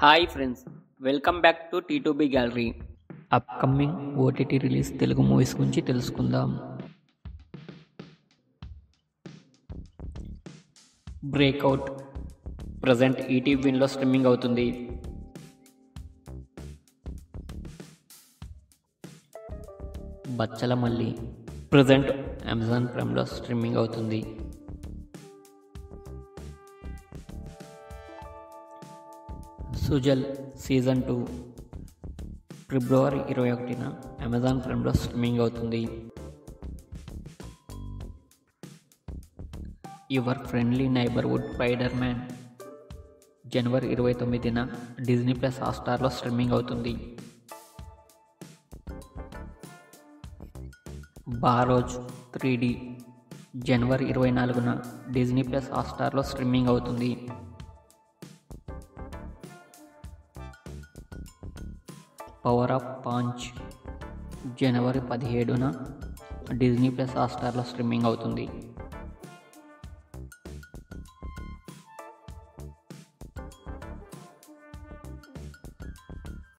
Hi friends, welcome back to T2B gallery. Upcoming OTT release Telugu movies గురించి తెలుసుకుందాం. Breakout present ETV విన్లో streaming అవుతుంది. Bachhala Malli present Amazon ప్రైమ్లో streaming అవుతుంది. సుజల్ సీజన్ 2 ఫిబ్రవరి 21న అమెజాన్ ప్రైమ్లో స్ట్రీమింగ్ అవుతుంది. Your friendly neighbourhood Spider Man జనవరి 29న డిజ్నీ ప్లస్ హాట్స్టార్లో స్ట్రీమింగ్ అవుతుంది. బారోజ్ 3D జనవరి 24న డిజ్నీ ప్లస్ హాట్స్టార్లో స్ట్రీమింగ్ అవుతుంది. పవర్ ఆఫ్ పాంచ్ జనవరి 17న డిజ్నీ ప్లస్ హాట్స్టార్లో స్ట్రీమింగ్ అవుతుంది.